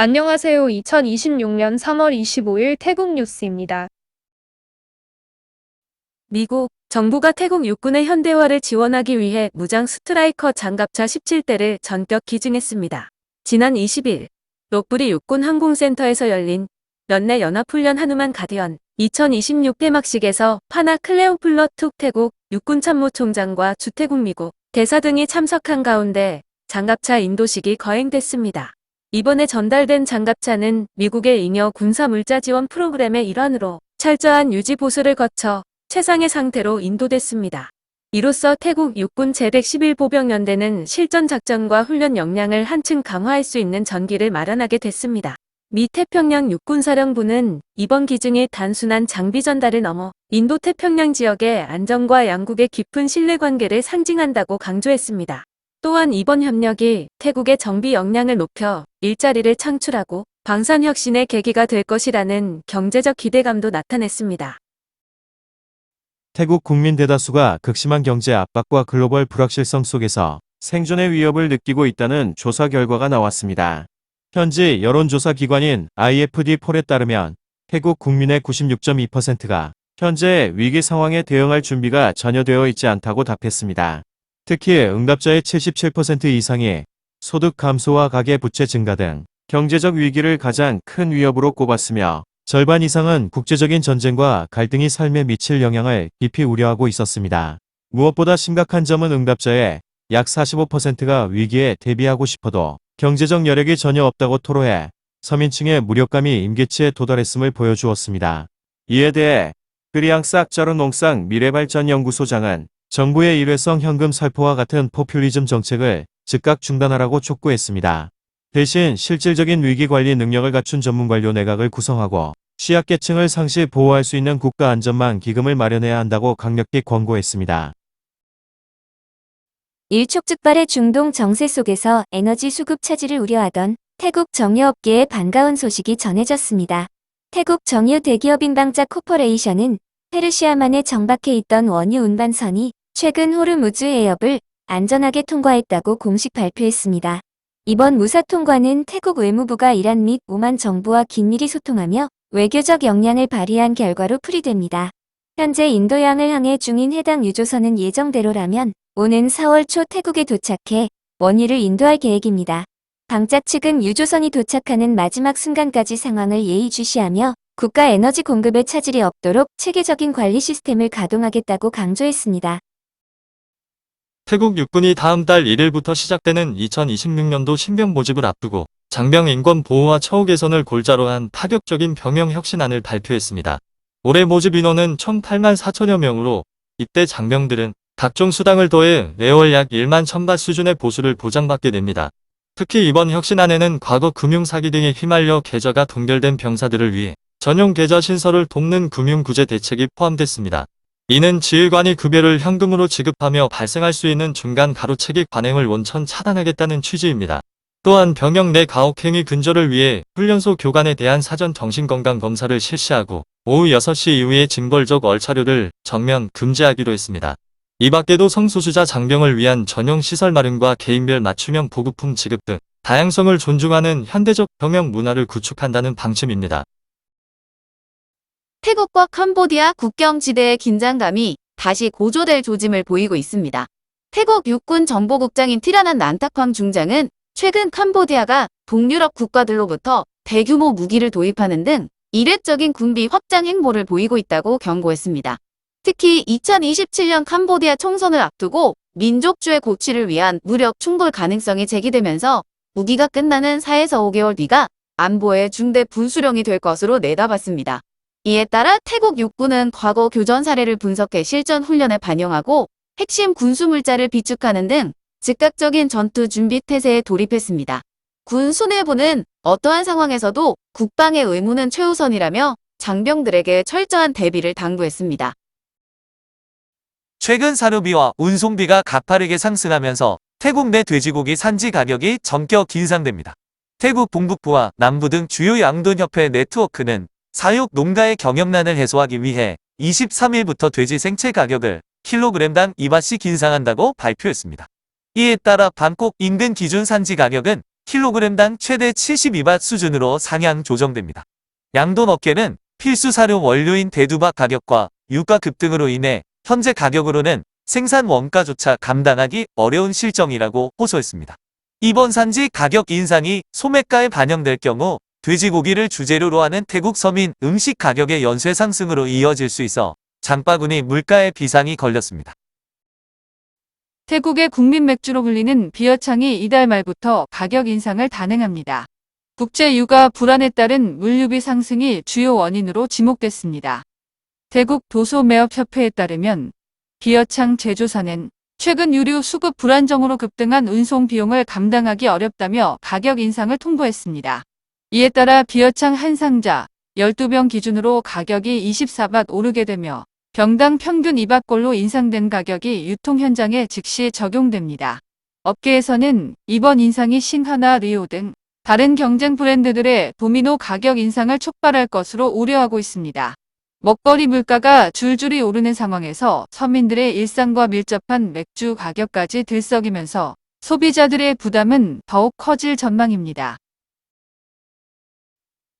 안녕하세요. 2026년 3월 25일 태국 뉴스입니다. 미국 정부가 태국 육군의 현대화를 지원하기 위해 무장 스트라이커 장갑차 17대를 전격 기증했습니다. 지난 20일 록부리 육군 항공센터에서 열린 연내 연합훈련 하누만 가디언 2026 폐막식에서 파나 클레오플러툭 태국 육군 참모총장과 주태국 미국 대사 등이 참석한 가운데 장갑차 인도식이 거행됐습니다. 이번에 전달된 장갑차는 미국의 잉여 군사물자 지원 프로그램의 일환으로 철저한 유지 보수를 거쳐 최상의 상태로 인도됐습니다. 이로써 태국 육군 제111보병연대는 실전 작전과 훈련 역량을 한층 강화할 수 있는 전기를 마련하게 됐습니다. 미 태평양 육군사령부는 이번 기증이 단순한 장비 전달을 넘어 인도태평양 지역의 안정과 양국의 깊은 신뢰관계를 상징한다고 강조했습니다. 또한 이번 협력이 태국의 정비 역량을 높여 일자리를 창출하고 방산혁신의 계기가 될 것이라는 경제적 기대감도 나타냈습니다. 태국 국민 대다수가 극심한 경제 압박과 글로벌 불확실성 속에서 생존의 위협을 느끼고 있다는 조사 결과가 나왔습니다. 현지 여론조사 기관인 IFD-폴에 따르면 태국 국민의 96.2%가 현재 위기 상황에 대응할 준비가 전혀 되어 있지 않다고 답했습니다. 특히 응답자의 77% 이상이 소득 감소와 가계 부채 증가 등 경제적 위기를 가장 큰 위협으로 꼽았으며 절반 이상은 국제적인 전쟁과 갈등이 삶에 미칠 영향을 깊이 우려하고 있었습니다. 무엇보다 심각한 점은 응답자의 약 45%가 위기에 대비하고 싶어도 경제적 여력이 전혀 없다고 토로해 서민층의 무력감이 임계치에 도달했음을 보여주었습니다. 이에 대해 그리앙싹 자루농상 미래발전연구소장은 정부의 일회성 현금 살포와 같은 포퓰리즘 정책을 즉각 중단하라고 촉구했습니다. 대신 실질적인 위기관리 능력을 갖춘 전문관료 내각을 구성하고 취약계층을 상시 보호할 수 있는 국가안전망 기금을 마련해야 한다고 강력히 권고했습니다. 일촉즉발의 중동 정세 속에서 에너지 수급 차질을 우려하던 태국 정유업계에 반가운 소식이 전해졌습니다. 태국 정유 대기업인 방자 코퍼레이션은 페르시아만에 정박해 있던 원유 운반선이 최근 호르무즈 해협을 안전하게 통과했다고 공식 발표했습니다. 이번 무사 통과는 태국 외무부가 이란 및 오만 정부와 긴밀히 소통하며 외교적 역량을 발휘한 결과로 풀이됩니다. 현재 인도양을 항해 중인 해당 유조선은 예정대로라면 오는 4월 초 태국에 도착해 원유를 인도할 계획입니다. 방자 측은 유조선이 도착하는 마지막 순간까지 상황을 예의주시하며 국가 에너지 공급에 차질이 없도록 체계적인 관리 시스템을 가동하겠다고 강조했습니다. 태국 육군이 다음 달 1일부터 시작되는 2026년도 신병 모집을 앞두고 장병 인권 보호와 처우 개선을 골자로 한 파격적인 병영 혁신안을 발표했습니다. 올해 모집 인원은 총 8만 4천여 명으로 이때 장병들은 각종 수당을 더해 매월 약 1만 1,000바 수준의 보수를 보장받게 됩니다. 특히 이번 혁신안에는 과거 금융사기 등에 휘말려 계좌가 동결된 병사들을 위해 전용 계좌 신설을 돕는 금융구제 대책이 포함됐습니다. 이는 지휘관이 급여를 현금으로 지급하며 발생할 수 있는 중간 가로채기 관행을 원천 차단하겠다는 취지입니다. 또한 병영 내 가혹행위 근절을 위해 훈련소 교관에 대한 사전 정신건강검사를 실시하고 오후 6시 이후의 징벌적 얼차료를 전면 금지하기로 했습니다. 이 밖에도 성소수자 장병을 위한 전용 시설 마련과 개인별 맞춤형 보급품 지급 등 다양성을 존중하는 현대적 병영 문화를 구축한다는 방침입니다. 태국과 캄보디아 국경지대의 긴장감이 다시 고조될 조짐을 보이고 있습니다. 태국 육군 정보국장인 티라난 난타쾅 중장은 최근 캄보디아가 동유럽 국가들로부터 대규모 무기를 도입하는 등 이례적인 군비 확장 행보를 보이고 있다고 경고했습니다. 특히 2027년 캄보디아 총선을 앞두고 민족주의 고취를 위한 무력 충돌 가능성이 제기되면서 무기가 끝나는 4에서 5개월 뒤가 안보의 중대 분수령이 될 것으로 내다봤습니다. 이에 따라 태국 육군은 과거 교전 사례를 분석해 실전 훈련에 반영하고 핵심 군수물자를 비축하는 등 즉각적인 전투 준비 태세에 돌입했습니다. 군 수뇌부는 어떠한 상황에서도 국방의 의무는 최우선이라며 장병들에게 철저한 대비를 당부했습니다. 최근 사료비와 운송비가 가파르게 상승하면서 태국 내 돼지고기 산지 가격이 전격 인상됩니다. 태국 동북부와 남부 등 주요 양돈협회 네트워크는 사육 농가의 경영난을 해소하기 위해 23일부터 돼지 생채 가격을 킬로그램당 2바씩 인상한다고 발표했습니다. 이에 따라 방콕 인근 기준 산지 가격은 킬로그램당 최대 72밭 수준으로 상향 조정됩니다. 양돈 업계는 필수 사료 원료인 대두박 가격과 유가 급등으로 인해 현재 가격으로는 생산 원가조차 감당하기 어려운 실정이라고 호소했습니다. 이번 산지 가격 인상이 소매가에 반영될 경우 돼지고기를 주재료로 하는 태국 서민 음식 가격의 연쇄 상승으로 이어질 수 있어 장바구니 물가에 비상이 걸렸습니다. 태국의 국민 맥주로 불리는 비어창이 이달 말부터 가격 인상을 단행합니다. 국제 유가 불안에 따른 물류비 상승이 주요 원인으로 지목됐습니다. 태국 도소매업협회에 따르면 비어창 제조사는 최근 유류 수급 불안정으로 급등한 운송 비용을 감당하기 어렵다며 가격 인상을 통보했습니다. 이에 따라 비어창 한 상자 12병 기준으로 가격이 24밭 오르게 되며 병당 평균 2밭꼴로 인상된 가격이 유통 현장에 즉시 적용됩니다. 업계에서는 이번 인상이 싱하나 리오 등 다른 경쟁 브랜드들의 도미노 가격 인상을 촉발할 것으로 우려하고 있습니다. 먹거리 물가가 줄줄이 오르는 상황에서 서민들의 일상과 밀접한 맥주 가격까지 들썩이면서 소비자들의 부담은 더욱 커질 전망입니다.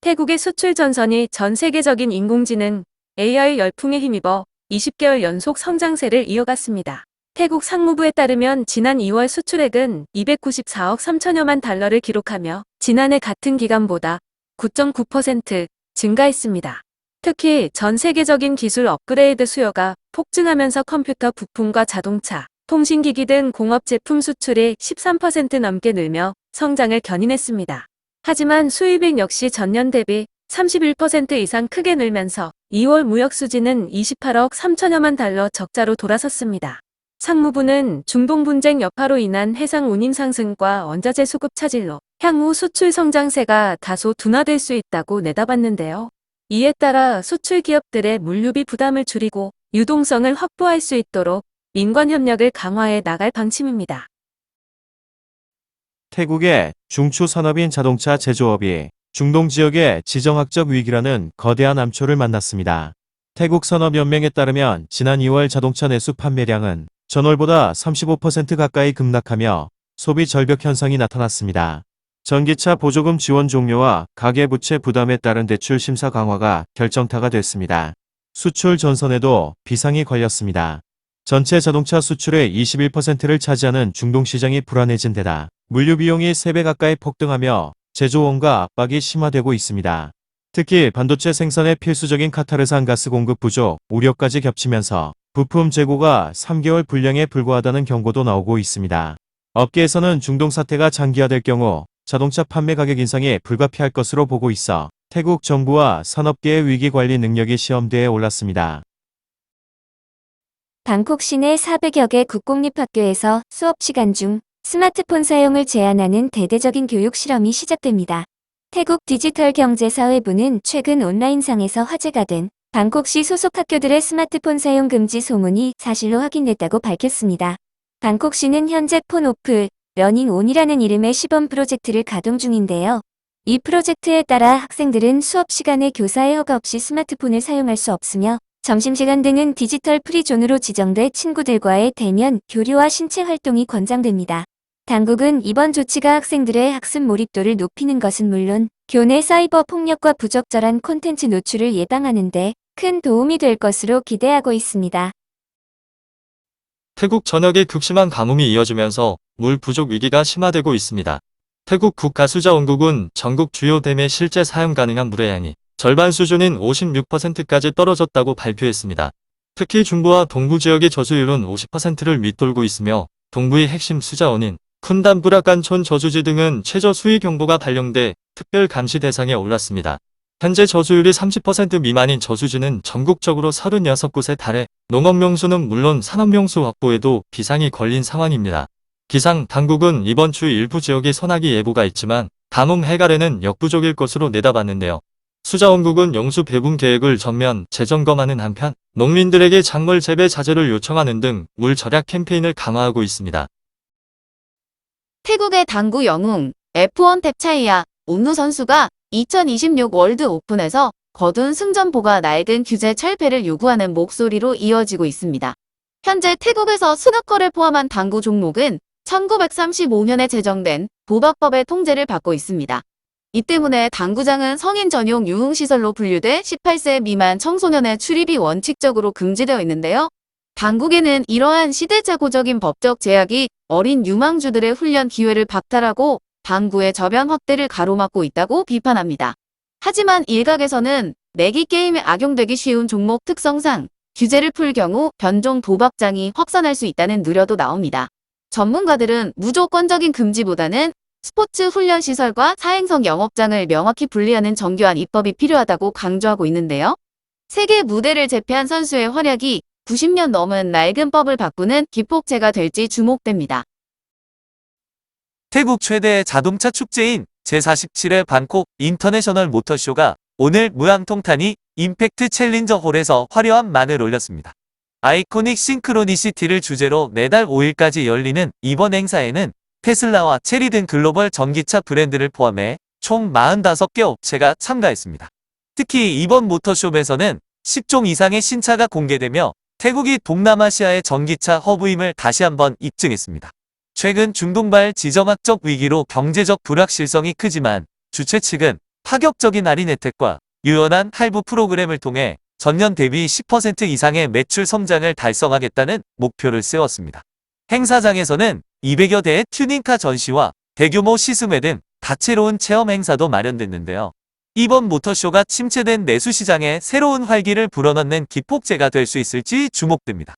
태국의 수출 전선이 전 세계적인 인공지능 AI 열풍에 힘입어 20개월 연속 성장세를 이어갔습니다. 태국 상무부에 따르면 지난 2월 수출액은 294억 3천여만 달러를 기록하며 지난해 같은 기간보다 9.9% 증가했습니다. 특히 전 세계적인 기술 업그레이드 수요가 폭증하면서 컴퓨터 부품과 자동차, 통신기기 등 공업 제품 수출이 13% 넘게 늘며 성장을 견인했습니다. 하지만 수입액 역시 전년 대비 31% 이상 크게 늘면서 2월 무역 수지는 28억 3천여만 달러 적자로 돌아섰습니다. 상무부는 중동 분쟁 여파로 인한 해상 운임 상승과 원자재 수급 차질로 향후 수출 성장세가 다소 둔화될 수 있다고 내다봤는데요. 이에 따라 수출 기업들의 물류비 부담을 줄이고 유동성을 확보할 수 있도록 민관 협력을 강화해 나갈 방침입니다. 태국의 중추산업인 자동차 제조업이 중동 지역의 지정학적 위기라는 거대한 암초를 만났습니다. 태국 산업연맹에 따르면 지난 2월 자동차 내수 판매량은 전월보다 35% 가까이 급락하며 소비 절벽 현상이 나타났습니다. 전기차 보조금 지원 종료와 가계부채 부담에 따른 대출 심사 강화가 결정타가 됐습니다. 수출 전선에도 비상이 걸렸습니다. 전체 자동차 수출의 21%를 차지하는 중동 시장이 불안해진 데다 물류 비용이 3배 가까이 폭등하며 제조원가 압박이 심화되고 있습니다. 특히 반도체 생산에 필수적인 카타르산 가스 공급 부족 우려까지 겹치면서 부품 재고가 3개월 분량에 불과하다는 경고도 나오고 있습니다. 업계에서는 중동 사태가 장기화될 경우 자동차 판매 가격 인상이 불가피할 것으로 보고 있어 태국 정부와 산업계의 위기 관리 능력이 시험대에 올랐습니다. 방콕 시내 400여 개 국공립학교에서 수업 시간 중 스마트폰 사용을 제한하는 대대적인 교육 실험이 시작됩니다. 태국 디지털경제사회부는 최근 온라인상에서 화제가 된 방콕시 소속 학교들의 스마트폰 사용 금지 소문이 사실로 확인됐다고 밝혔습니다. 방콕시는 현재 폰 오프, 러닝 온이라는 이름의 시범 프로젝트를 가동 중인데요. 이 프로젝트에 따라 학생들은 수업 시간에 교사의 허가 없이 스마트폰을 사용할 수 없으며 점심시간 등은 디지털 프리존으로 지정돼 친구들과의 대면, 교류와 신체 활동이 권장됩니다. 당국은 이번 조치가 학생들의 학습 몰입도를 높이는 것은 물론 교내 사이버 폭력과 부적절한 콘텐츠 노출을 예방하는 데 큰 도움이 될 것으로 기대하고 있습니다. 태국 전역에 극심한 가뭄이 이어지면서 물 부족 위기가 심화되고 있습니다. 태국 국가수자원국은 전국 주요 댐의 실제 사용 가능한 물의 양이 절반 수준인 56%까지 떨어졌다고 발표했습니다. 특히 중부와 동부 지역의 저수율은 50%를 밑돌고 있으며 동부의 핵심 수자원인 쿤단 브라칸촌 저수지 등은 최저 수위 경보가 발령돼 특별 감시 대상에 올랐습니다. 현재 저수율이 30% 미만인 저수지는 전국적으로 36곳에 달해 농업용수는 물론 산업용수 확보에도 비상이 걸린 상황입니다. 기상 당국은 이번 주 일부 지역에 소나기 예보가 있지만 가뭄 해갈에는 역부족일 것으로 내다봤는데요. 수자원국은 용수 배분 계획을 전면 재점검하는 한편 농민들에게 작물 재배 자제를 요청하는 등 물 절약 캠페인을 강화하고 있습니다. 태국의 당구 영웅 F1 탭차이야 운루 선수가 2026 월드 오픈에서 거둔 승전보가 낡은 규제 철폐를 요구하는 목소리로 이어지고 있습니다. 현재 태국에서 스누커를 포함한 당구 종목은 1935년에 제정된 도박법의 통제를 받고 있습니다. 이 때문에 당구장은 성인 전용 유흥시설로 분류돼 18세 미만 청소년의 출입이 원칙적으로 금지되어 있는데요. 당국에는 이러한 시대착오적인 법적 제약이 어린 유망주들의 훈련 기회를 박탈하고 당구의 저변 확대를 가로막고 있다고 비판합니다. 하지만 일각에서는 내기 게임에 악용되기 쉬운 종목 특성상 규제를 풀 경우 변종 도박장이 확산할 수 있다는 우려도 나옵니다. 전문가들은 무조건적인 금지보다는 스포츠 훈련 시설과 사행성 영업장을 명확히 분리하는 정교한 입법이 필요하다고 강조하고 있는데요. 세계 무대를 제패한 선수의 활약이 90년 넘은 낡은 법을 바꾸는 기폭제가 될지 주목됩니다. 태국 최대의 자동차 축제인 제47회 방콕 인터내셔널 모터쇼가 오늘 무앙통탄이 임팩트 챌린저 홀에서 화려한 만을 올렸습니다. 아이코닉 싱크로니시티를 주제로 내달 5일까지 열리는 이번 행사에는 테슬라와 체리 등 글로벌 전기차 브랜드를 포함해 총 45개 업체가 참가했습니다. 특히 이번 모터쇼에서는 10종 이상의 신차가 공개되며 태국이 동남아시아의 전기차 허브임을 다시 한번 입증했습니다. 최근 중동발 지정학적 위기로 경제적 불확실성이 크지만 주최 측은 파격적인 할인 혜택과 유연한 할부 프로그램을 통해 전년 대비 10% 이상의 매출 성장을 달성하겠다는 목표를 세웠습니다. 행사장에서는 200여 대의 튜닝카 전시와 대규모 시승회 등 다채로운 체험 행사도 마련됐는데요. 이번 모터쇼가 침체된 내수시장에 새로운 활기를 불어넣는 기폭제가 될 수 있을지 주목됩니다.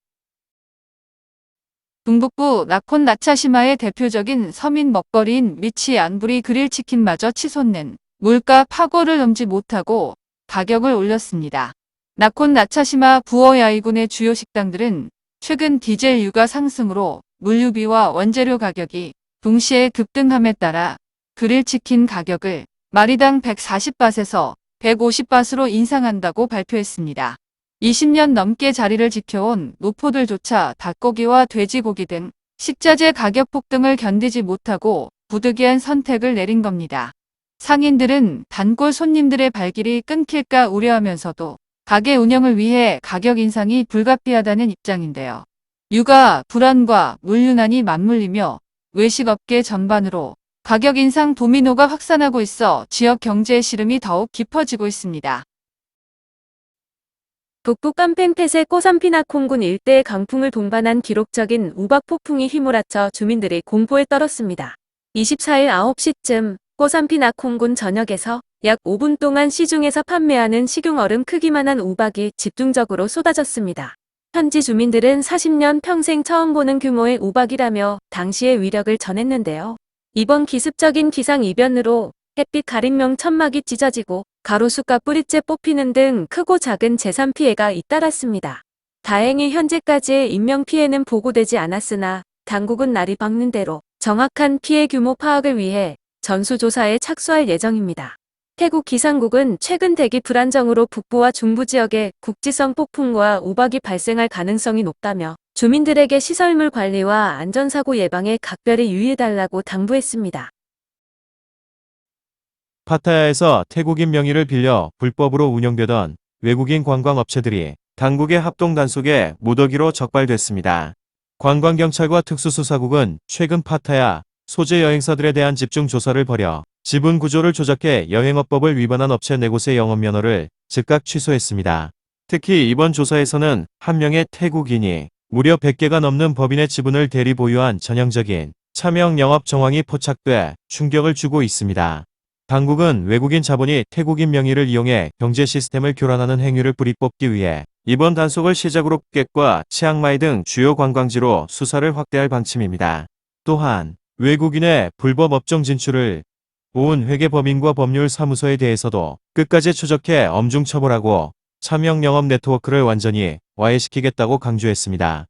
동북부 나콘 나차시마의 대표적인 서민 먹거리인 미치 안부리 그릴치킨마저 치솟는 물가 파고를 넘지 못하고 가격을 올렸습니다. 나콘 나차시마 부어야이군의 주요 식당들은 최근 디젤 유가 상승으로 물류비와 원재료 가격이 동시에 급등함에 따라 그릴치킨 가격을 마리당 140밭에서 150밭으로 인상한다고 발표했습니다. 20년 넘게 자리를 지켜온 노포들조차 닭고기와 돼지고기 등 식자재 가격 폭등을 견디지 못하고 부득이한 선택을 내린 겁니다. 상인들은 단골 손님들의 발길이 끊길까 우려하면서도 가게 운영을 위해 가격 인상이 불가피하다는 입장인데요. 육아, 불안과 물류난이 맞물리며 외식업계 전반으로 가격 인상 도미노가 확산하고 있어 지역 경제의 시름이 더욱 깊어지고 있습니다. 북부 깜팽펫의 꼬산피나콩군 일대의 강풍을 동반한 기록적인 우박 폭풍이 휘몰아쳐 주민들이 공포에 떨었습니다. 24일 9시쯤 꼬산피나콩군 전역에서 약 5분 동안 시중에서 판매하는 식용얼음 크기만한 우박이 집중적으로 쏟아졌습니다. 현지 주민들은 40년 평생 처음 보는 규모의 우박이라며 당시의 위력을 전했는데요. 이번 기습적인 기상이변으로 햇빛 가림명 천막이 찢어지고 가로수가 뿌리째 뽑히는 등 크고 작은 재산 피해가 잇따랐습니다. 다행히 현재까지의 인명피해는 보고되지 않았으나 당국은 날이 밝는 대로 정확한 피해 규모 파악을 위해 전수조사에 착수할 예정입니다. 태국 기상국은 최근 대기 불안정으로 북부와 중부 지역에 국지성 폭풍과 우박이 발생할 가능성이 높다며 주민들에게 시설물 관리와 안전사고 예방에 각별히 유의해달라고 당부했습니다. 파타야에서 태국인 명의를 빌려 불법으로 운영되던 외국인 관광업체들이 당국의 합동 단속에 무더기로 적발됐습니다. 관광경찰과 특수수사국은 최근 파타야 소재 여행사들에 대한 집중 조사를 벌여 지분 구조를 조작해 여행업법을 위반한 업체 4곳의 영업면허를 즉각 취소했습니다. 특히 이번 조사에서는 한 명의 태국인이 무려 100개가 넘는 법인의 지분을 대리 보유한 전형적인 차명 영업 정황이 포착돼 충격을 주고 있습니다. 당국은 외국인 자본이 태국인 명의를 이용해 경제 시스템을 교란하는 행위를 뿌리뽑기 위해 이번 단속을 시작으로 푸켓과 치앙마이 등 주요 관광지로 수사를 확대할 방침입니다. 또한 외국인의 불법 업종 진출을 온 회계법인과 법률사무소에 대해서도 끝까지 추적해 엄중 처벌하고 차명 영업 네트워크를 완전히 와해시키겠다고 강조했습니다.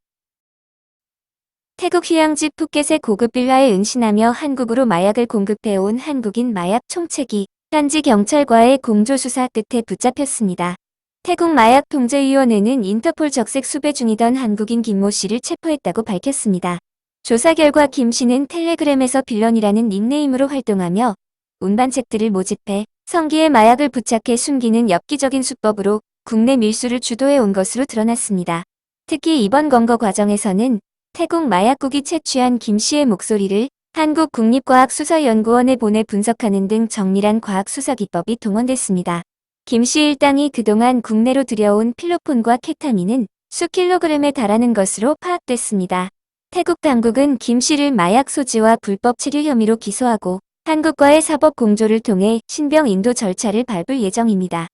태국 휴양지 푸켓의 고급 빌라에 은신하며 한국으로 마약을 공급해온 한국인 마약 총책이 현지 경찰과의 공조수사 끝에 붙잡혔습니다. 태국 마약통제위원회는 인터폴 적색 수배 중이던 한국인 김모 씨를 체포했다고 밝혔습니다. 조사 결과 김 씨는 텔레그램에서 빌런이라는 닉네임으로 활동하며 운반책들을 모집해 성기에 마약을 부착해 숨기는 엽기적인 수법으로 국내 밀수를 주도해 온 것으로 드러났습니다. 특히 이번 검거 과정에서는 태국 마약국이 채취한 김 씨의 목소리를 한국국립과학수사연구원에 보내 분석하는 등 정밀한 과학수사기법이 동원됐습니다. 김 씨 일당이 그동안 국내로 들여온 필로폰과 케타민은 수킬로그램에 달하는 것으로 파악됐습니다. 태국 당국은 김 씨를 마약 소지와 불법 체류 혐의로 기소하고 한국과의 사법 공조를 통해 신병 인도 절차를 밟을 예정입니다.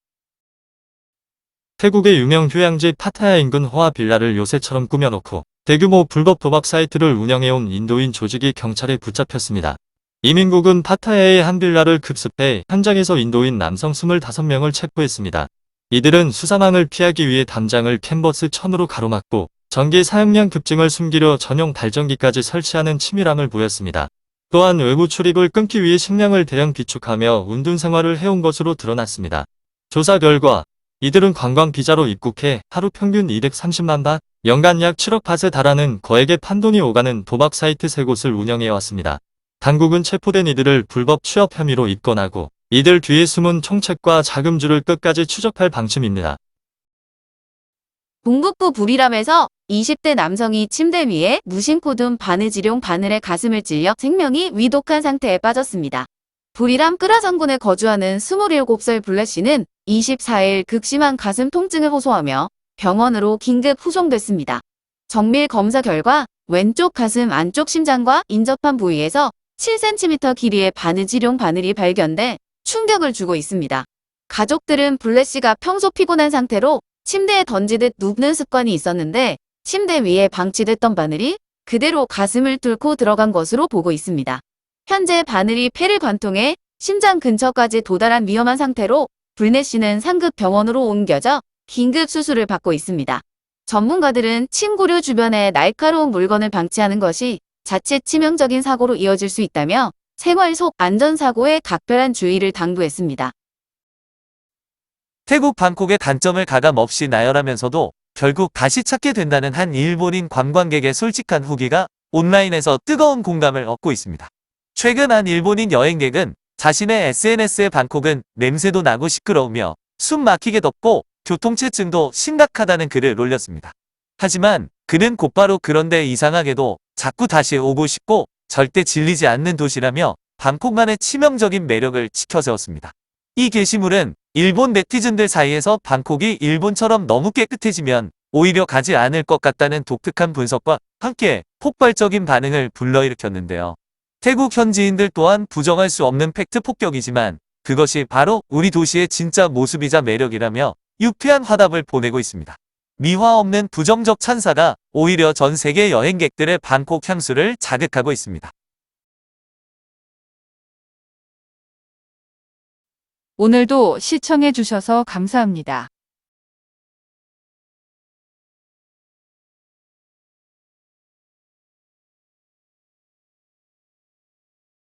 태국의 유명 휴양지 파타야 인근 호화 빌라를 요새처럼 꾸며놓고 대규모 불법 도박 사이트를 운영해온 인도인 조직이 경찰에 붙잡혔습니다. 이민국은 파타야의 한 빌라를 급습해 현장에서 인도인 남성 25명을 체포했습니다. 이들은 수사망을 피하기 위해 담장을 캔버스 천으로 가로막고 전기 사용량 급증을 숨기려 전용 발전기까지 설치하는 치밀함을 보였습니다. 또한 외부 출입을 끊기 위해 식량을 대량 비축하며 운둔 생활을 해온 것으로 드러났습니다. 조사 결과 이들은 관광 비자로 입국해 하루 평균 230만 바, 연간 약 7억 밭에 달하는 거액의 판돈이 오가는 도박 사이트 3곳을 운영해왔습니다. 당국은 체포된 이들을 불법 취업 혐의로 입건하고 이들 뒤에 숨은 총책과 자금주를 끝까지 추적할 방침입니다. 동북부 부리람에서 20대 남성이 침대 위에 무심코 둔 바느질용 바늘에 가슴을 찔려 생명이 위독한 상태에 빠졌습니다. 부리람 끄라선군에 거주하는 27살 블렛 씨는 24일 극심한 가슴 통증을 호소하며 병원으로 긴급 후송됐습니다. 정밀 검사 결과 왼쪽 가슴 안쪽 심장과 인접한 부위에서 7cm 길이의 바느질용 바늘이 발견돼 충격을 주고 있습니다. 가족들은 블렛 씨가 평소 피곤한 상태로 침대에 던지듯 눕는 습관이 있었는데 침대 위에 방치됐던 바늘이 그대로 가슴을 뚫고 들어간 것으로 보고 있습니다. 현재 바늘이 폐를 관통해 심장 근처까지 도달한 위험한 상태로 블렛 씨는 상급 병원으로 옮겨져 긴급 수술을 받고 있습니다. 전문가들은 침구류 주변에 날카로운 물건을 방치하는 것이 자칫 치명적인 사고로 이어질 수 있다며 생활 속 안전사고에 각별한 주의를 당부했습니다. 태국 방콕의 단점을 가감없이 나열하면서도 결국 다시 찾게 된다는 한 일본인 관광객의 솔직한 후기가 온라인에서 뜨거운 공감을 얻고 있습니다. 최근 한 일본인 여행객은 자신의 SNS에 방콕은 냄새도 나고 시끄러우며 숨 막히게 덥고 교통체증도 심각하다는 글을 올렸습니다. 하지만 그는 곧바로 그런데 이상하게도 자꾸 다시 오고 싶고 절대 질리지 않는 도시라며 방콕만의 치명적인 매력을 지켜세웠습니다. 이 게시물은 일본 네티즌들 사이에서 방콕이 일본처럼 너무 깨끗해지면 오히려 가지 않을 것 같다는 독특한 분석과 함께 폭발적인 반응을 불러일으켰는데요. 태국 현지인들 또한 부정할 수 없는 팩트 폭격이지만 그것이 바로 우리 도시의 진짜 모습이자 매력이라며 유쾌한 화답을 보내고 있습니다. 미화 없는 부정적 찬사가 오히려 전 세계 여행객들의 방콕 향수를 자극하고 있습니다. 오늘도 시청해 주셔서 감사합니다.